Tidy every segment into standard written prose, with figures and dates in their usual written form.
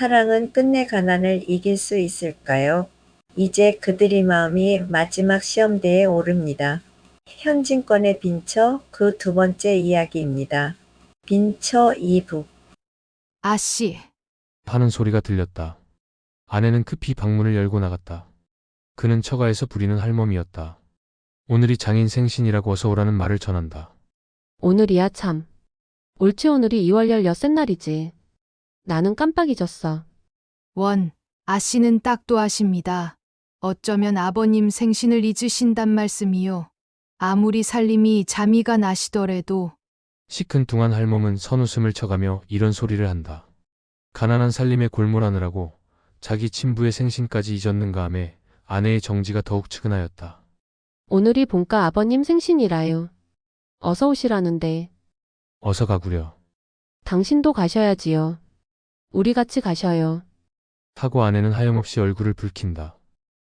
사랑은 끝내 가난을 이길 수 있을까요? 이제 그들의 마음이 마지막 시험대에 오릅니다. 현진권의 빈처 그 두 번째 이야기입니다. 빈처 2부. 아씨, 하는 소리가 들렸다. 아내는 급히 방문을 열고 나갔다. 그는 처가에서 부리는 할멈이었다. 오늘이 장인 생신이라고 어서 오라는 말을 전한다. 오늘이야 참. 옳지 오늘이 2월 16셋 날이지. 나는 깜빡 잊었어. 아씨는 딱도하십니다. 어쩌면 아버님 생신을 잊으신단 말씀이요. 아무리 살림이 자미가 나시더라도 시큰둥한 할멈은 선웃음을 쳐가며 이런 소리를 한다. 가난한 살림에 골몰하느라고 자기 친부의 생신까지 잊었는가 하며 아내의 정지가 더욱 측은하였다. 오늘이 본가 아버님 생신이라요. 어서 오시라는데. 어서 가구려. 당신도 가셔야지요. 우리 같이 가셔요. 하고 아내는 하염없이 얼굴을 붉힌다.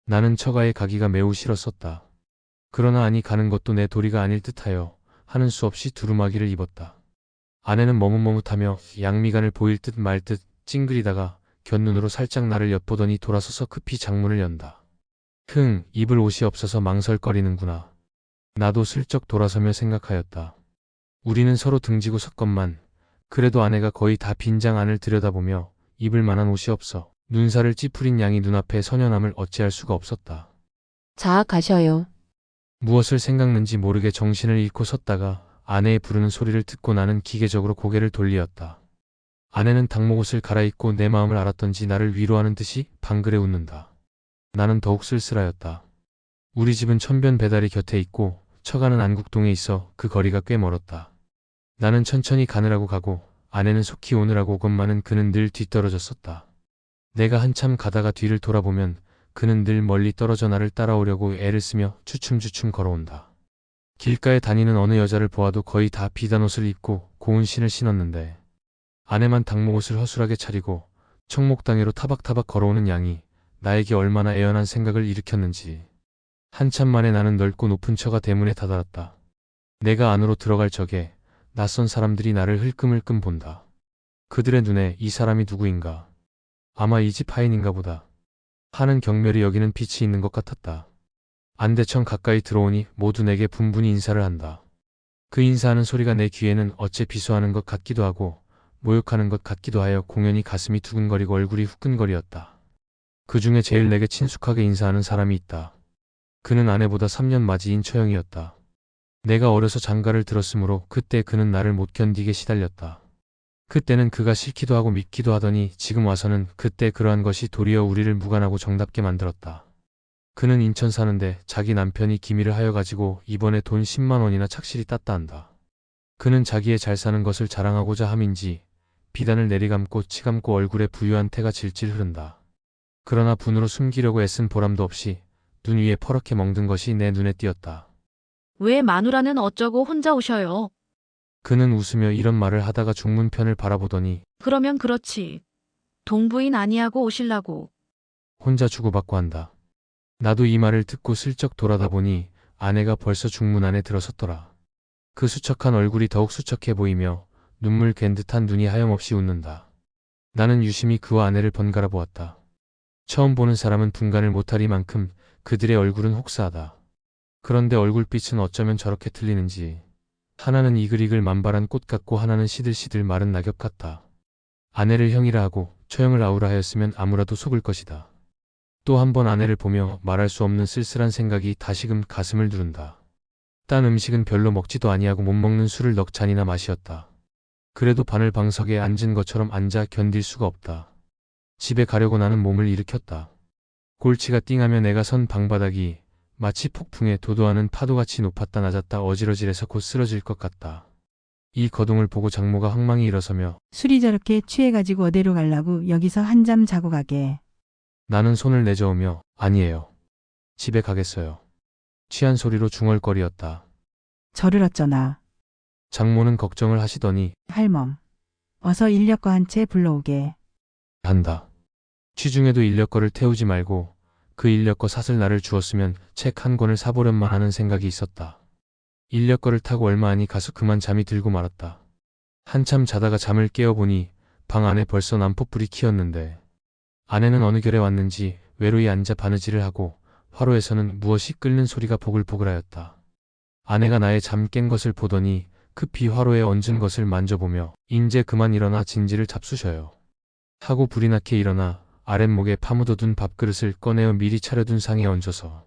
나는 처가에 가기가 매우 싫었었다. 그러나 아니 가는 것도 내 도리가 아닐 듯하여 하는 수 없이 두루마기를 입었다. 아내는 머뭇머뭇하며 양미간을 보일 듯 말 듯 찡그리다가 곁눈으로 살짝 나를 엿보더니 돌아서서 급히 장문을 연다. 입을 옷이 없어서 망설거리는구나. 나도 슬쩍 돌아서며 생각하였다. 우리는 서로 등지고 섰건만 그래도 아내가 거의 다 빈장 안을 들여다보며 입을 만한 옷이 없어 눈살을 찌푸린 양이 눈앞에 선연함을 어찌할 수가 없었다. 자, 가셔요. 무엇을 생각는지 모르게 정신을 잃고 섰다가 아내의 부르는 소리를 듣고 나는 기계적으로 고개를 돌리었다. 아내는 닭목옷을 갈아입고 내 마음을 알았던지 나를 위로하는 듯이 방글에 웃는다. 나는 더욱 쓸쓸하였다. 우리 집은 천변 배달이 곁에 있고 처가는 안국동에 있어 그 거리가 꽤 멀었다. 나는 천천히 가느라고 가고 아내는 속히 오느라고 오건만은 그는 늘 뒤떨어졌었다. 내가 한참 가다가 뒤를 돌아보면 그는 늘 멀리 떨어져 나를 따라오려고 애를 쓰며 주춤주춤 걸어온다. 길가에 다니는 어느 여자를 보아도 거의 다 비단 옷을 입고 고운 신을 신었는데 아내만 닭목옷을 허술하게 차리고 청목당해로 타박타박 걸어오는 양이 나에게 얼마나 애연한 생각을 일으켰는지. 한참 만에 나는 넓고 높은 처가 대문에 다다랐다. 내가 안으로 들어갈 적에 낯선 사람들이 나를 흘끔흘끔 본다. 그들의 눈에 이 사람이 누구인가? 아마 이 집 하인인가 보다. 하는 경멸이 여기는 빛이 있는 것 같았다. 안대천 가까이 들어오니 모두 내게 분분히 인사를 한다. 그 인사하는 소리가 내 귀에는 어째 비수하는 것 같기도 하고 모욕하는 것 같기도 하여 공연히 가슴이 두근거리고 얼굴이 후끈거리었다. 그 중에 제일 내게 친숙하게 인사하는 사람이 있다. 그는 아내보다 3년 맞이인 처형이었다. 내가 어려서 장가를 들었으므로 그때 그는 나를 못 견디게 시달렸다. 그때는 그가 싫기도 하고 밉기도 하더니 지금 와서는 그때 그러한 것이 도리어 우리를 무관하고 정답게 만들었다. 그는 인천 사는데 자기 남편이 기밀을 하여 가지고 이번에 돈 10만 원이나 착실히 땄다 한다. 그는 자기의 잘 사는 것을 자랑하고자 함인지 비단을 내리감고 치감고 얼굴에 부유한 태가 질질 흐른다. 그러나 분으로 숨기려고 애쓴 보람도 없이 눈 위에 퍼렇게 멍든 것이 내 눈에 띄었다. 왜 마누라는 어쩌고 혼자 오셔요? 그는 웃으며 이런 말을 하다가 중문편을 바라보더니 그러면 그렇지. 동부인 아니하고 오실라고. 혼자 주고받고 한다. 나도 이 말을 듣고 슬쩍 돌아다 보니 아내가 벌써 중문 안에 들어섰더라. 그 수척한 얼굴이 더욱 수척해 보이며 눈물 갠 듯한 눈이 하염없이 웃는다. 나는 유심히 그와 아내를 번갈아 보았다. 처음 보는 사람은 분간을 못하리만큼 그들의 얼굴은 혹사하다. 그런데 얼굴빛은 어쩌면 저렇게 틀리는지 하나는 이글이글 만발한 꽃 같고 하나는 시들시들 마른 낙엽 같다. 아내를 형이라 하고 처형을 아우라 하였으면 아무라도 속을 것이다. 또 한 번 아내를 보며 말할 수 없는 쓸쓸한 생각이 다시금 가슴을 누른다. 딴 음식은 별로 먹지도 아니하고 못 먹는 술을 넉 잔이나 마시었다. 그래도 바늘방석에 앉은 것처럼 앉아 견딜 수가 없다. 집에 가려고 나는 몸을 일으켰다. 골치가 띵하며 내가 선 방바닥이 마치 폭풍에 도도하는 파도같이 높았다 낮았다 어지러질해서 곧 쓰러질 것 같다. 이 거동을 보고 장모가 황망히 일어서며 술이 저렇게 취해가지고 어디로 가려고 여기서 한잠 자고 가게. 나는 손을 내저으며 아니에요. 집에 가겠어요. 취한 소리로 중얼거리었다. 저를 어쩌나. 장모는 걱정을 하시더니 할멈. 어서 인력거 한 채 불러오게. 한다. 취중에도 인력거를 태우지 말고 그 인력거 샀을 나를 주었으면 책 한 권을 사보련만 하는 생각이 있었다. 인력거를 타고 얼마 안이 가서 그만 잠이 들고 말았다. 한참 자다가 잠을 깨어보니 방 안에 벌써 난포불이 켜었는데 아내는 어느 결에 왔는지 외로이 앉아 바느질을 하고 화로에서는 무엇이 끓는 소리가 보글보글하였다. 아내가 나의 잠 깬 것을 보더니 급히 화로에 얹은 것을 만져보며 인제 그만 일어나 진지를 잡수셔요 하고 불이 나게 일어나 아랫목에 파묻어둔 밥그릇을 꺼내어 미리 차려둔 상에 얹어서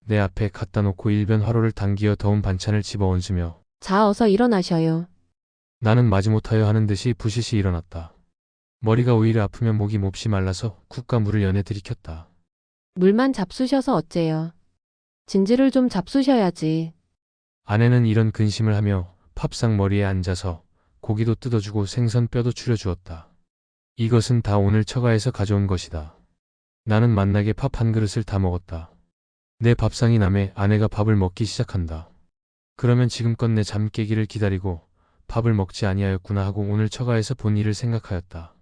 내 앞에 갖다 놓고 일변 화로를 당기어 더운 반찬을 집어 얹으며 자, 어서 일어나셔요. 나는 마지못하여 하는 듯이 부시시 일어났다. 머리가 오히려 아프면 목이 몹시 말라서 국과 물을 연해 들이켰다. 물만 잡수셔서 어째요. 진지를 좀 잡수셔야지. 아내는 이런 근심을 하며 팝상 머리에 앉아서 고기도 뜯어주고 생선 뼈도 추려주었다. 이것은 다 오늘 처가에서 가져온 것이다. 나는 맛나게 밥 한 그릇을 다 먹었다. 내 밥상이 남에 아내가 밥을 먹기 시작한다. 그러면 지금껏 내 잠 깨기를 기다리고 밥을 먹지 아니하였구나 하고 오늘 처가에서 본 일을 생각하였다.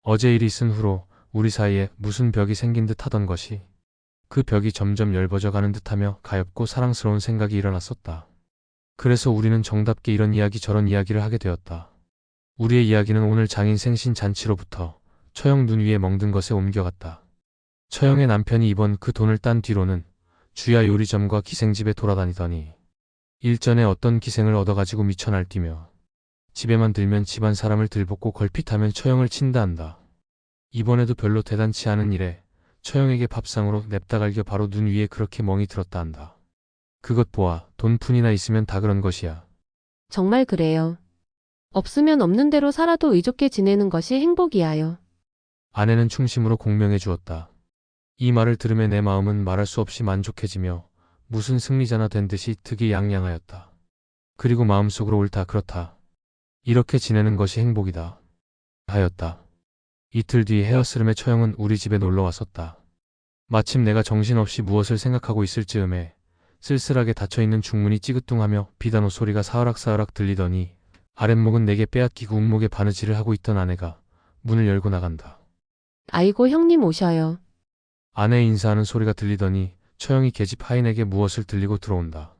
어제 일이 있은 후로 우리 사이에 무슨 벽이 생긴 듯 하던 것이 그 벽이 점점 엷어져 가는 듯하며 가엾고 사랑스러운 생각이 일어났었다. 그래서 우리는 정답게 이런 이야기 저런 이야기를 하게 되었다. 우리의 이야기는 오늘 장인 생신 잔치로부터 처형 눈 위에 멍든 것에 옮겨갔다. 처형의 남편이 이번 그 돈을 딴 뒤로는 주야 요리점과 기생집에 돌아다니더니 일전에 어떤 기생을 얻어가지고 미쳐 날뛰며 집에만 들면 집안 사람을 들볶고 걸핏하면 처형을 친다 한다. 이번에도 별로 대단치 않은 일에 처형에게 밥상으로 냅다 갈겨 바로 눈 위에 그렇게 멍이 들었다 한다. 그것 보아 돈푼이나 있으면 다 그런 것이야. 정말 그래요. 없으면 없는 대로 살아도 의좋게 지내는 것이 행복이야요. 아내는 충심으로 공명해 주었다. 이 말을 들으며 내 마음은 말할 수 없이 만족해지며 무슨 승리자나 된 듯이 득이양양하였다. 그리고 마음속으로 옳다 그렇다. 이렇게 지내는 것이 행복이다. 하였다. 이틀 뒤 헤어스름의 처형은 우리 집에 놀러 왔었다. 마침 내가 정신없이 무엇을 생각하고 있을 즈음에 쓸쓸하게 닫혀있는 중문이 찌긋뚱하며 비단오 소리가 사으락사으락 들리더니 아랫목은 내게 빼앗기고 움목에 바느질을 하고 있던 아내가 문을 열고 나간다. 아이고 형님 오셔요. 아내 인사하는 소리가 들리더니 처형이 계집 하인에게 무엇을 들리고 들어온다.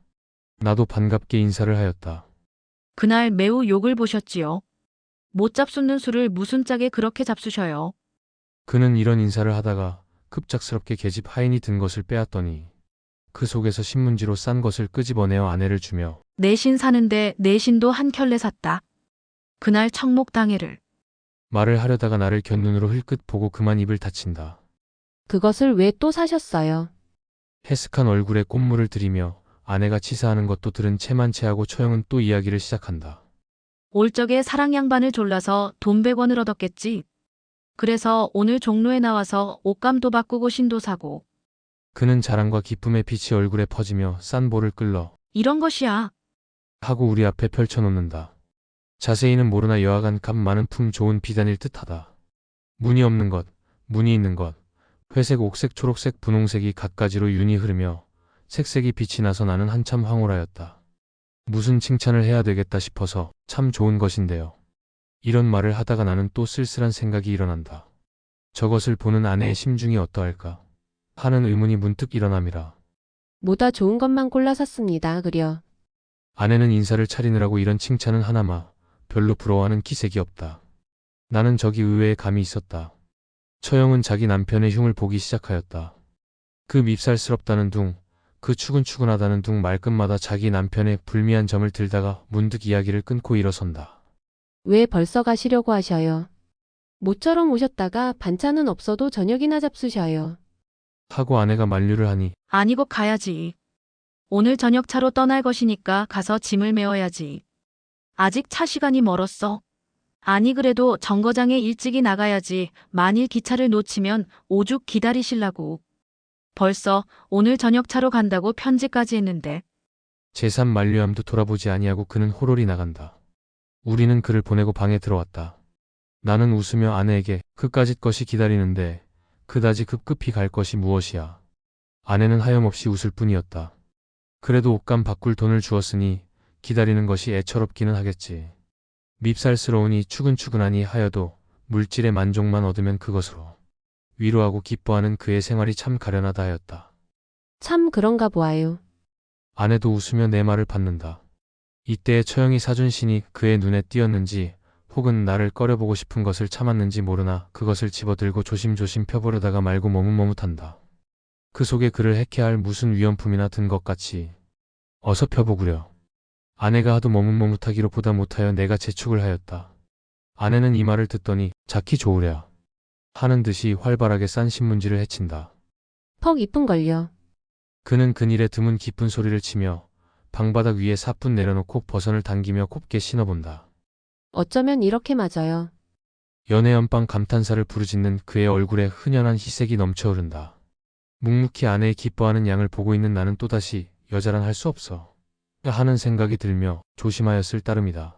나도 반갑게 인사를 하였다. 그날 매우 욕을 보셨지요. 못 잡수는 술을 무슨 짝에 그렇게 잡수셔요. 그는 이런 인사를 하다가 급작스럽게 계집 하인이 든 것을 빼앗더니 그 속에서 신문지로 싼 것을 끄집어내어 아내를 주며 내신 사는데 내신도 한 켤레 샀다. 그날 청목당해를. 말을 하려다가 나를 곁눈으로 흘끗 보고 그만 입을 닫힌다. 그것을 왜 또 사셨어요? 해쓱한 얼굴에 꽃물을 들이며 아내가 치사하는 것도 들은 채만 채하고 처형은 또 이야기를 시작한다. 올 적에 사랑 양반을 졸라서 돈 100원을 얻었겠지. 그래서 오늘 종로에 나와서 옷감도 바꾸고 신도 사고. 그는 자랑과 기쁨의 빛이 얼굴에 퍼지며 싼 볼을 끌러 이런 것이야. 하고 우리 앞에 펼쳐놓는다. 자세히는 모르나 여하간 값 많은 품 좋은 비단일 듯하다. 무늬 없는 것, 무늬 있는 것, 회색, 옥색, 초록색, 분홍색이 갖가지로 윤이 흐르며 색색이 빛이 나서 나는 한참 황홀하였다. 무슨 칭찬을 해야 되겠다 싶어서 참 좋은 것인데요. 이런 말을 하다가 나는 또 쓸쓸한 생각이 일어난다. 저것을 보는 아내의 심중이 어떠할까 하는 의문이 문득 일어남이라. 뭐다 좋은 것만 골라 샀습니다. 그려. 아내는 인사를 차리느라고 이런 칭찬은 하나마 별로 부러워하는 기색이 없다. 나는 저기 의외의 감이 있었다. 처형은 자기 남편의 흉을 보기 시작하였다. 그 밉살스럽다는 둥, 그 추근추근하다는 둥 말끝마다 자기 남편의 불미한 점을 들다가 문득 이야기를 끊고 일어선다. 왜 벌써 가시려고 하셔요? 모처럼 오셨다가 반찬은 없어도 저녁이나 잡수셔요. 하고 아내가 만류를 하니 아니 곧 가야지. 오늘 저녁 차로 떠날 것이니까 가서 짐을 메워야지. 아직 차 시간이 멀었어. 아니 그래도 정거장에 일찍이 나가야지. 만일 기차를 놓치면 오죽 기다리실라고. 벌써 오늘 저녁 차로 간다고 편지까지 했는데. 제3 만류함도 돌아보지 아니하고 그는 호롤이 나간다. 우리는 그를 보내고 방에 들어왔다. 나는 웃으며 아내에게 그까짓 것이 기다리는데 그다지 급급히 갈 것이 무엇이야. 아내는 하염없이 웃을 뿐이었다. 그래도 옷감 바꿀 돈을 주었으니 기다리는 것이 애처롭기는 하겠지. 밉살스러우니 추근추근하니 하여도 물질의 만족만 얻으면 그것으로 위로하고 기뻐하는 그의 생활이 참 가련하다 하였다. 참 그런가 보아요. 아내도 웃으며 내 말을 받는다. 이때에 처형이 사준 신이 그의 눈에 띄었는지 혹은 나를 꺼려보고 싶은 것을 참았는지 모르나 그것을 집어들고 조심조심 펴보려다가 말고 머뭇머뭇한다. 그 속에 그를 해케할 무슨 위험품이나 든 것 같이. 어서 펴보구려. 아내가 하도 머뭇머뭇하기로 보다 못하여 내가 재촉을 하였다. 아내는 이 말을 듣더니 자키 좋으랴 하는 듯이 활발하게 싼 신문지를 헤친다. 퍽 이쁜걸요. 그는 그닐에 드문 깊은 소리를 치며 방바닥 위에 사뿐 내려놓고 버선을 당기며 곱게 신어본다. 어쩌면 이렇게 맞아요. 연애연방 감탄사를 부르짖는 그의 얼굴에 흔연한 희색이 넘쳐 흐른다. 묵묵히 아내의 기뻐하는 양을 보고 있는 나는 또다시 여자란 할 수 없어 하는 생각이 들며 조심하였을 따름이다.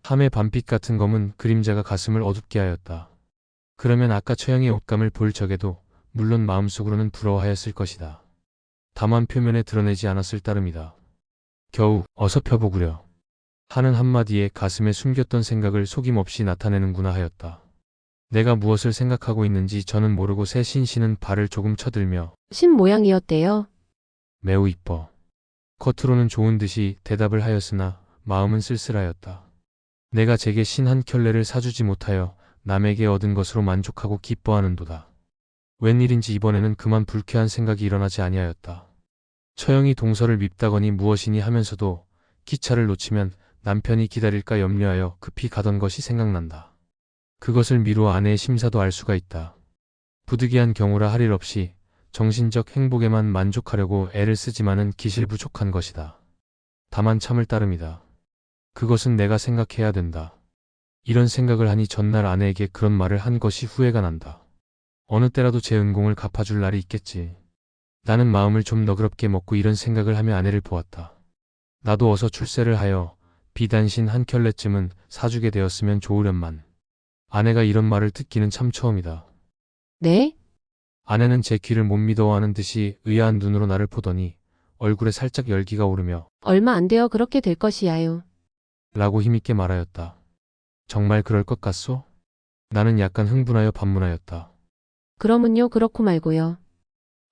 함의 밤빛 같은 검은 그림자가 가슴을 어둡게 하였다. 그러면 아까 처형의 옷감을 볼 적에도 물론 마음속으로는 부러워하였을 것이다. 다만 표면에 드러내지 않았을 따름이다. 겨우 어서 펴보구려 하는 한마디에 가슴에 숨겼던 생각을 속임없이 나타내는구나 하였다. 내가 무엇을 생각하고 있는지 저는 모르고 새 신신은 발을 조금 쳐들며 신 모양이었대요. 매우 이뻐. 겉으로는 좋은 듯이 대답을 하였으나 마음은 쓸쓸하였다. 내가 제게 신 한 켤레를 사주지 못하여 남에게 얻은 것으로 만족하고 기뻐하는도다. 웬일인지 이번에는 그만 불쾌한 생각이 일어나지 아니하였다. 처형이 동서를 밉다거니 무엇이니 하면서도 기차를 놓치면 남편이 기다릴까 염려하여 급히 가던 것이 생각난다. 그것을 미루어 아내의 심사도 알 수가 있다. 부득이한 경우라 할 일 없이 정신적 행복에만 만족하려고 애를 쓰지만은 기실부족한 것이다. 다만 참을 따름이다. 그것은 내가 생각해야 된다. 이런 생각을 하니 전날 아내에게 그런 말을 한 것이 후회가 난다. 어느 때라도 제 은공을 갚아줄 날이 있겠지. 나는 마음을 좀 너그럽게 먹고 이런 생각을 하며 아내를 보았다. 나도 어서 출세를 하여 비단신 한 켤레쯤은 사주게 되었으면 좋으련만. 아내가 이런 말을 듣기는 참 처음이다. 네? 아내는 제 귀를 못 믿어하는 듯이 의아한 눈으로 나를 보더니 얼굴에 살짝 열기가 오르며 얼마 안 되어 그렇게 될 것이야요. 라고 힘있게 말하였다. 정말 그럴 것 같소? 나는 약간 흥분하여 반문하였다. 그러면요 그렇고 말고요.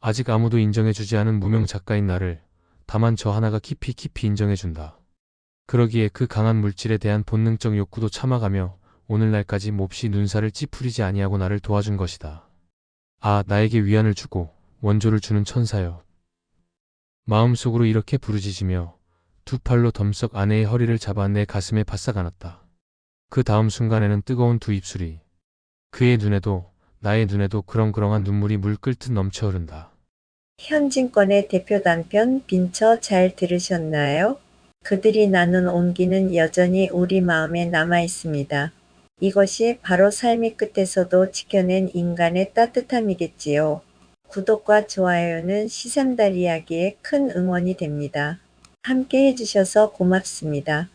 아직 아무도 인정해주지 않은 무명 작가인 나를 다만 저 하나가 깊이 인정해준다. 그러기에 그 강한 물질에 대한 본능적 욕구도 참아가며 오늘날까지 몹시 눈살을 찌푸리지 아니하고 나를 도와준 것이다. 아, 나에게 위안을 주고 원조를 주는 천사여. 마음속으로 이렇게 부르짖으며 두 팔로 덤썩 아내의 허리를 잡아 내 가슴에 바싹 안았다. 그 다음 순간에는 뜨거운 두 입술이 그의 눈에도 나의 눈에도 그렁그렁한 눈물이 물 끓듯 넘쳐 흐른다. 현진권의 대표 단편 빈처 잘 들으셨나요? 그들이 나눈 온기는 여전히 우리 마음에 남아 있습니다. 이것이 바로 삶의 끝에서도 지켜낸 인간의 따뜻함이겠지요. 구독과 좋아요는 시샘달 이야기에 큰 응원이 됩니다. 함께 해주셔서 고맙습니다.